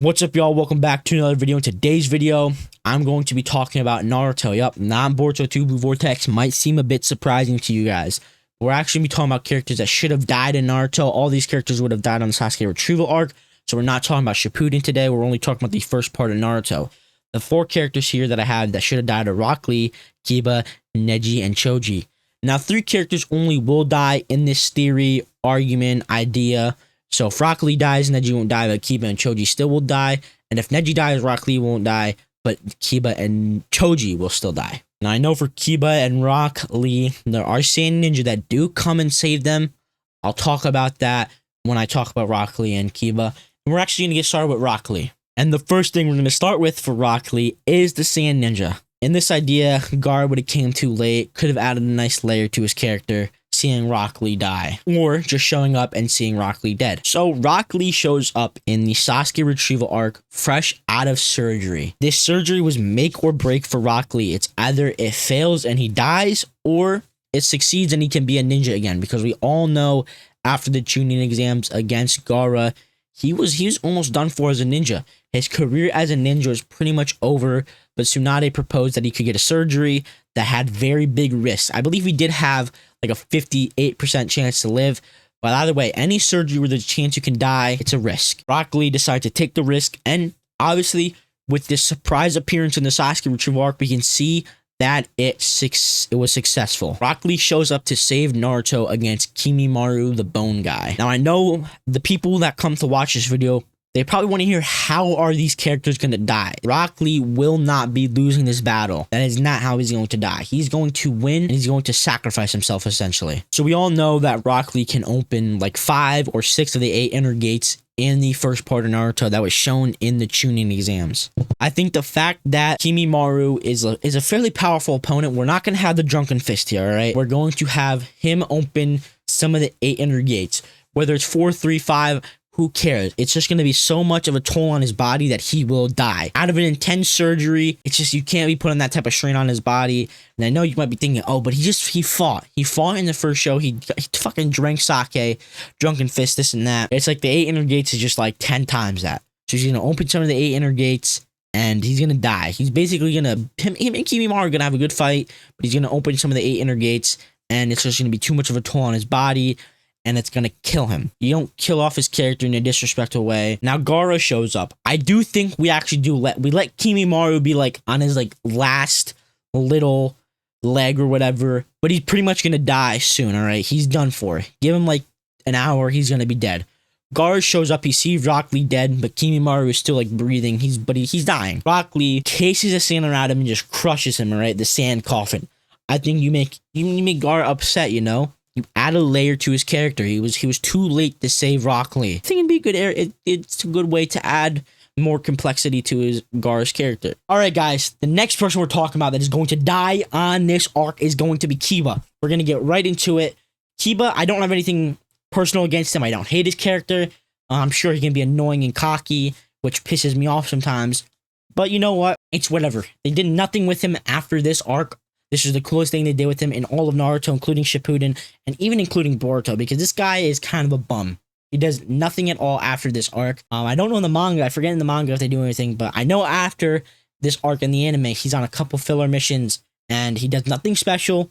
What's up, y'all? Welcome back to another video. In today's video, I'm going to be talking about Naruto. Yup, non-Boruto 2 Blue Vortex might seem a bit surprising to you guys. We're actually going to be talking about characters that should have died in Naruto. All these characters would have died on the Sasuke Retrieval arc, so we're not talking about Shippuden today. We're only talking about the first part of Naruto. The four characters here that I have that should have died are Rock Lee, Kiba, Neji, and Choji. Now, three characters only will die in this theory, argument, idea. So if Rock Lee dies, Neji won't die, but Kiba and Choji still will die. And if Neji dies, Rock Lee won't die, but Kiba and Choji will still die. Now, I know for Kiba and Rock Lee, there are Sand Ninja that do come and save them. I'll talk about that when I talk about Rock Lee and Kiba. And we're actually going to get started with Rock Lee. And the first thing we're going to start with for Rock Lee is the Sand Ninja. In this idea, Gar would have came too late, could have added a nice layer to his character, seeing Rock Lee die, or just showing up and seeing Rock Lee dead. So Rock Lee shows up in the Sasuke Retrieval arc fresh out of surgery. This surgery was make or break for Rock Lee. It's either it fails and he dies, or it succeeds and he can be a ninja again, because we all know after the Chunin exams against Gaara, he was almost done for as a ninja. His career as a ninja was pretty much over, but Tsunade proposed that he could get a surgery that had very big risks. I believe he did have like a 58% chance to live, but either way, any surgery where there's a chance you can die, it's a risk. Rock Lee decided to take the risk, and obviously, with this surprise appearance in the Sasuke Retrieval arc, we can see that it was successful. Rock Lee shows up to save Naruto against Kimimaro, the bone guy. Now, I know the people that come to watch this video, they probably want to hear, how are these characters going to die? Rock Lee will not be losing this battle. That is not how he's going to die. He's going to win, and he's going to sacrifice himself, essentially. So we all know that Rock Lee can open like 5 or 6 of the 8 inner gates in the first part of Naruto that was shown in the Chunin exams. I think the fact that Kimimaro is a fairly powerful opponent, we're not going to have the drunken fist here, all right? We're going to have him open some of the 8 inner gates. Whether it's 4, 3, 5, who cares? It's just going to be so much of a toll on his body that he will die. Out of an intense surgery, it's just, you can't be putting that type of strain on his body. And I know you might be thinking, oh, but he fought. He fought in the first show. He fucking drank sake, drunken fist, this and that. It's like the 8 inner gates is just like 10 times that. So he's going to open some of the 8 inner gates, and he's going to die. He's basically going to, him and Kimimaro are going to have a good fight, but he's going to open some of the 8 inner gates, and it's just going to be too much of a toll on his body, and it's going to kill him. You don't kill off his character in a disrespectful way. Now, Gaara shows up. I do think we actually let Kimimaro be like on his like last little leg or whatever, but he's pretty much going to die soon, all right? He's done for. Give him like an hour, he's going to be dead. Gaara shows up, he sees Rock Lee dead, but Kimimaro is still like breathing. He's dying. Rock Lee cases the sand around him and just crushes him, all right? The sand coffin. I think you make Gaara upset, you know? You add a layer to his character. He was too late to save Rock Lee. I think it'd be a good it's a good way to add more complexity to his Gaara's character. All right, guys. The next person we're talking about that is going to die on this arc is going to be Kiba. We're gonna get right into it. Kiba, I don't have anything personal against him. I don't hate his character. I'm sure he can be annoying and cocky, which pisses me off sometimes. But you know what? It's whatever. They did nothing with him after this arc. This is the coolest thing they did with him in all of Naruto, including Shippuden, and even including Boruto, because this guy is kind of a bum. He does nothing at all after this arc. I don't know in the manga. I forget in the manga if they do anything, but I know after this arc in the anime, he's on a couple filler missions, and he does nothing special.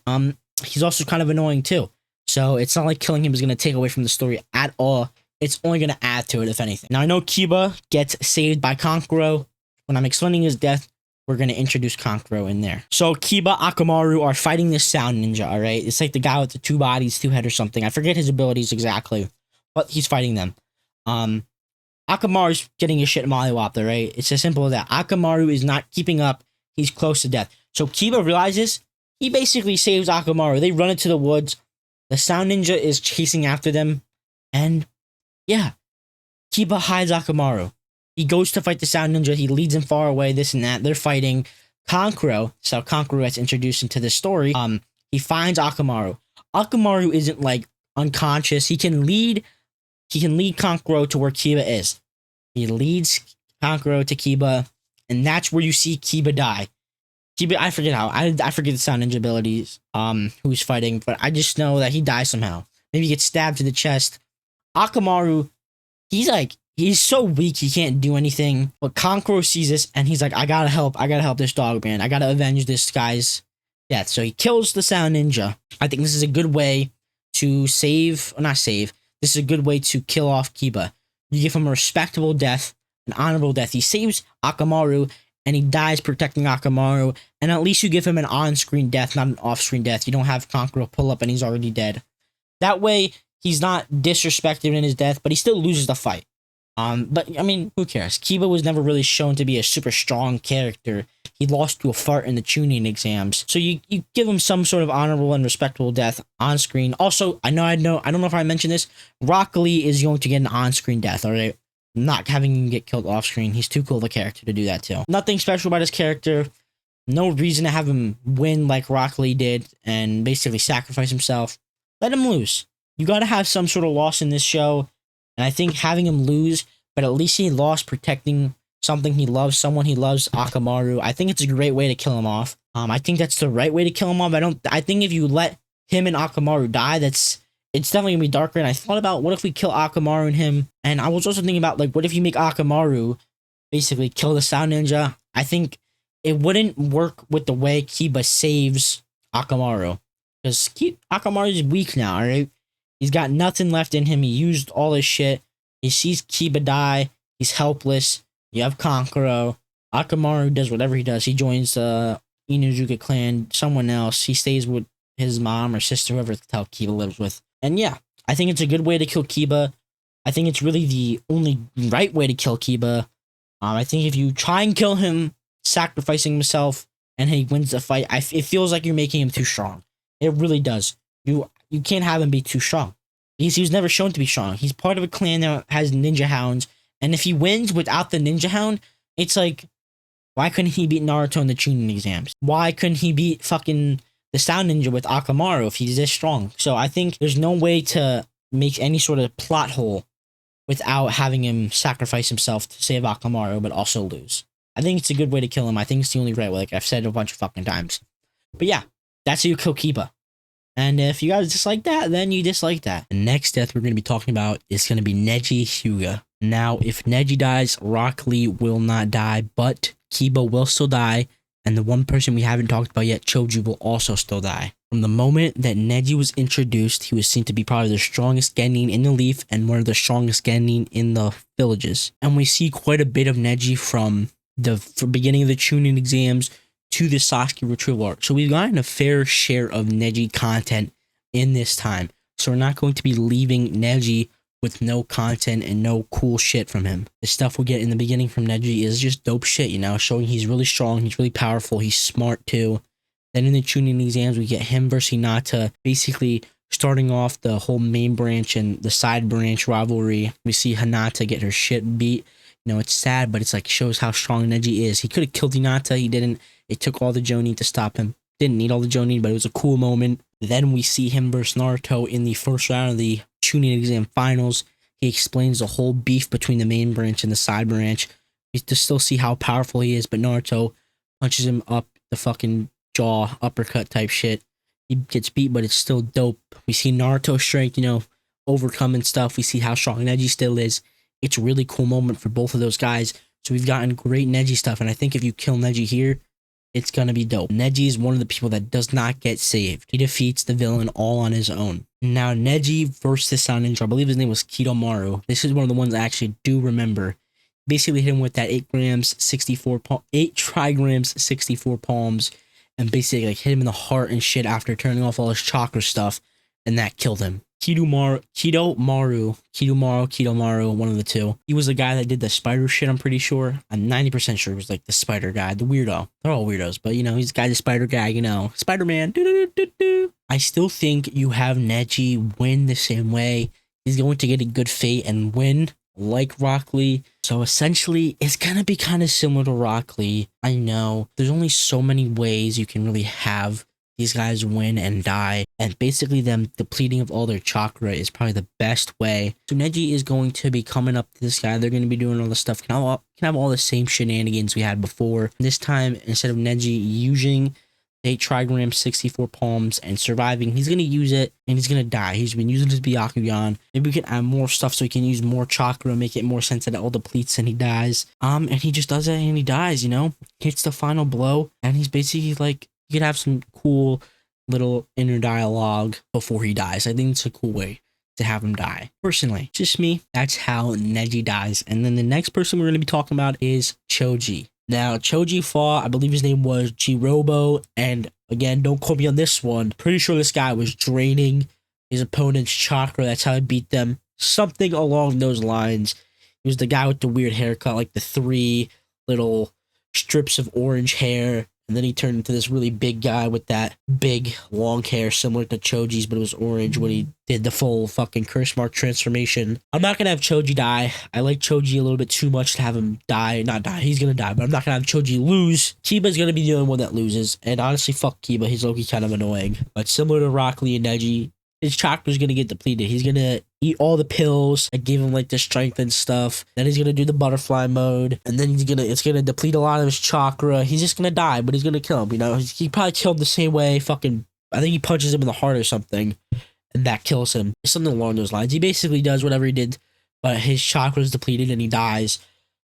He's also kind of annoying, too. So it's not like killing him is going to take away from the story at all. It's only going to add to it, if anything. Now, I know Kiba gets saved by Kankuro. When I'm explaining his death, we're going to introduce Kankuro in there. So Kiba, Akamaru are fighting this sound ninja, all right? It's like the guy with the 2 bodies, 2 heads or something. I forget his abilities exactly, but he's fighting them. Akamaru's getting his shit mollywopped, all right? It's as simple as that. Akamaru is not keeping up. He's close to death. So Kiba realizes he basically saves Akamaru. They run into the woods. The sound ninja is chasing after them. And yeah, Kiba hides Akamaru. He goes to fight the sound ninja. He leads him far away, this and that. They're fighting Kankuro. So Kankuro gets introduced into the story. He finds Akamaru. Akamaru isn't like unconscious. He can lead Kankuro to where Kiba is. He leads Kankuro to Kiba, and that's where you see Kiba die. Kiba, I forget how. I forget the sound ninja abilities. Who's fighting, but I just know that he dies somehow. Maybe he gets stabbed to the chest. Akamaru, he's like He's so weak he can't do anything. But Kankuro sees this and he's like, I gotta help this dog man. I gotta avenge this guy's death. So he kills the Sound Ninja. I think this is a good way to save, or not save. This is a good way to kill off Kiba. You give him a respectable death, an honorable death. He saves Akamaru and he dies protecting Akamaru. And at least you give him an on-screen death, not an off-screen death. You don't have Kankuro pull up and he's already dead. That way, he's not disrespected in his death, but he still loses the fight. But I mean, who cares? Kiba was never really shown to be a super strong character. He lost to a fart in the tuning exams. So you give him some sort of honorable and respectable death on screen. Also, I don't know if I mentioned this. Rock Lee is going to get an on-screen death, alright? Not having him get killed off-screen. He's too cool of a character to do that too. Nothing special about his character. No reason to have him win like Rock Lee did and basically sacrifice himself. Let him lose. You gotta have some sort of loss in this show. And I think having him lose, but at least he lost protecting something he loves, someone he loves, Akamaru. I think it's a great way to kill him off. I think that's the right way to kill him off. I think if you let him and Akamaru die, it's definitely gonna be darker. And I thought about what if we kill Akamaru and him. And I was also thinking about like what if you make Akamaru basically kill the Sound Ninja. I think it wouldn't work with the way Kiba saves Akamaru. Because Akamaru is weak now, alright? He's got nothing left in him. He used all his shit. He sees Kiba die. He's helpless. You have Kankuro. Akamaru does whatever he does. He joins the Inuzuka clan. Someone else. He stays with his mom or sister, whoever the hell Kiba lives with. And yeah, I think it's a good way to kill Kiba. I think it's really the only right way to kill Kiba. I think if you try and kill him, sacrificing himself, and he wins the fight, it feels like you're making him too strong. It really does. You can't have him be too strong. He was never shown to be strong. He's part of a clan that has ninja hounds. And if he wins without the ninja hound, it's like, why couldn't he beat Naruto in the Chunin exams? Why couldn't he beat fucking the Sound Ninja with Akamaru if he's this strong? So I think there's no way to make any sort of plot hole without having him sacrifice himself to save Akamaru, but also lose. I think it's a good way to kill him. I think it's the only right way, like I've said a bunch of fucking times. But yeah, that's how you kill Kiba. And if you guys dislike that, then you dislike that. The next death we're going to be talking about is going to be Neji Hyuga. Now, if Neji dies, Rock Lee will not die, but Kiba will still die. And the one person we haven't talked about yet, Choju, will also still die. From the moment that Neji was introduced, he was seen to be probably the strongest Genin in the Leaf and one of the strongest Genin in the villages. And we see quite a bit of Neji from the beginning of the Chunin exams to the Sasuke Retrieval arc. So we've gotten a fair share of Neji content in this time. So we're not going to be leaving Neji with no content and no cool shit from him. The stuff we get in the beginning from Neji is just dope shit, you know, showing he's really strong, he's really powerful, he's smart too. Then in the Chunin exams, we get him versus Hinata, basically starting off the whole main branch and the side branch rivalry. We see Hinata get her shit beat. You know, it's sad, but it's like shows how strong Neji is. He could have killed Hinata, he didn't. It took all the Jonin to stop him. Didn't need all the Jonin, but it was a cool moment. Then we see him versus Naruto in the first round of the Chunin exam finals. He explains the whole beef between the main branch and the side branch. We just still see how powerful he is, but Naruto punches him up the fucking jaw, uppercut type shit. He gets beat, but it's still dope. We see Naruto's strength, you know, overcoming stuff. We see how strong Neji still is. It's a really cool moment for both of those guys. So we've gotten great Neji stuff, and I think if you kill Neji here, it's gonna be dope. Neji is one of the people that does not get saved. He defeats the villain all on his own. Now, Neji versus Sound Ninja, I believe his name was Kidomaru. This is one of the ones I actually do remember. Basically hit him with that 8 trigrams, 64 palms, and basically like hit him in the heart and shit after turning off all his chakra stuff, and that killed him. Kidomaru, one of the two. He was the guy that did the spider shit, I'm pretty sure. I'm 90% sure he was like the spider guy, the weirdo. They're all weirdos, but you know, he's the guy, the spider guy, you know. Spider-Man. I still think you have Neji win the same way. He's going to get a good fate and win like Rock Lee. So essentially, it's gonna be kind of similar to Rock Lee. I know there's only so many ways you can really have these guys win and die, and basically them depleting of all their chakra is probably the best way. So Neji is going to be coming up to this guy. They're going to be doing all this stuff. Can have all the same shenanigans we had before. This time, instead of Neji using 8 trigrams, 64 palms, and surviving. He's going to use it, and he's going to die. He's been using his Byakugan. Maybe we can add more stuff so he can use more chakra, make it more sense that it all depletes and he dies. And he just does it and he dies, you know? Hits the final blow, and he's basically like, you could have some cool little inner dialogue before he dies. I think it's a cool way to have him die. Personally, just me, that's how Neji dies. And then the next person we're going to be talking about is Choji. Now, Choji fought, I believe his name was Jirobo, and again, don't quote me on this one. Pretty sure this guy was draining his opponent's chakra. That's how he beat them. Something along those lines. He was the guy with the weird haircut, like the 3 little strips of orange hair. And then he turned into this really big guy with that big long hair similar to Choji's, but it was orange when he did the full fucking curse mark transformation. I'm not going to have Choji die. I like Choji a little bit too much to have him die. Not die. He's going to die, but I'm not going to have Choji lose. Kiba's going to be the only one that loses. And honestly, fuck Kiba. He's low-key kind of annoying. But similar to Rock Lee and Neji, his chakra's going to get depleted. He's going to eat all the pills that give him like the strength and stuff. Then he's going to do the butterfly mode. And then it's going to deplete a lot of his chakra. He's just going to die, but he's going to kill him. You know, he probably killed him the same way. Fucking, I think he punches him in the heart or something. And that kills him. Something along those lines. He basically does whatever he did, but his chakra is depleted and he dies.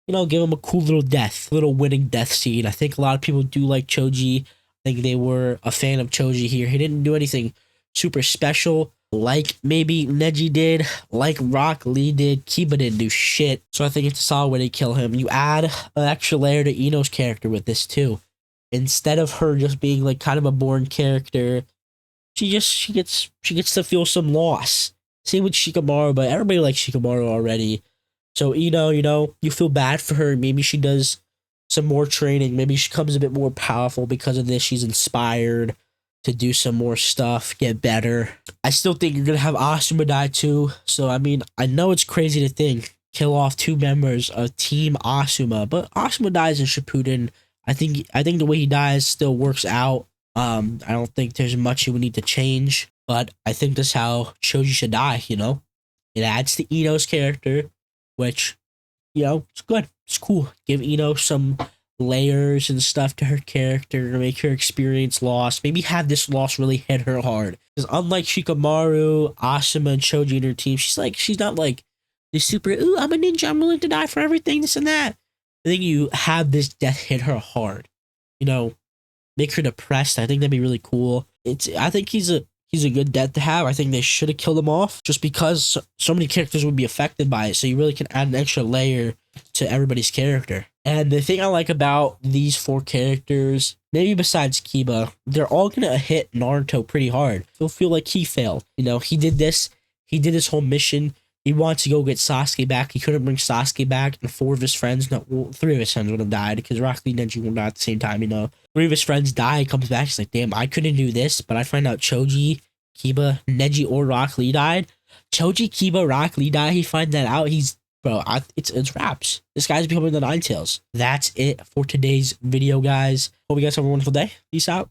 You know, give him a cool little death. Little winning death scene. I think a lot of people do like Choji. I think they were a fan of Choji here. He didn't do anything super special like maybe Neji did, like Rock Lee did. Kiba didn't do shit, so I think it's a solid way to kill him. You add an extra layer to Ino's character with this too. Instead of her just being like kind of a boring character, she gets to feel some loss. Same with Shikamaru, but everybody likes Shikamaru already. So Ino, you know, you feel bad for her. Maybe she does some more training. Maybe she becomes a bit more powerful because of this. She's inspired to do some more stuff, get better. I still think you're gonna have Asuma die too. So I mean, I know it's crazy to think kill off 2 members of Team Asuma, but Asuma dies in Shippuden. I think the way he dies still works out. I don't think there's much you would need to change, but I think that's how Choji should die. You know, it adds to Ino's character, which, you know, it's good. It's cool. Give Ino some layers and stuff to her character, make her experience loss. Maybe have this loss really hit her hard. Because unlike Shikamaru, Asuma, and Choji and her team, she's not like this super, ooh, I'm a ninja, I'm willing to die for everything, this and that. I think you have this death hit her hard. You know, make her depressed. I think that'd be really cool. I think he's a good death to have. I think they should have killed him off just because so many characters would be affected by it. So you really can add an extra layer to everybody's character. And the thing I like about these 4 characters, maybe besides Kiba, they're all gonna hit Naruto pretty hard. He'll feel like he failed. You know, he did this whole mission. He wants to go get Sasuke back. He couldn't bring Sasuke back, and 4 of his friends, no, well, 3 of his friends would have died because Rock Lee and Neji would die at the same time, you know. 3 of his friends die. He comes back, he's like, damn, I couldn't do this, but I find out Choji, Kiba, Neji, or Rock Lee died. Choji, Kiba, Rock Lee died. He finds that out. It's wraps. This guy's becoming the Nine Tails. That's it for today's video, guys. Hope you guys have a wonderful day. Peace out.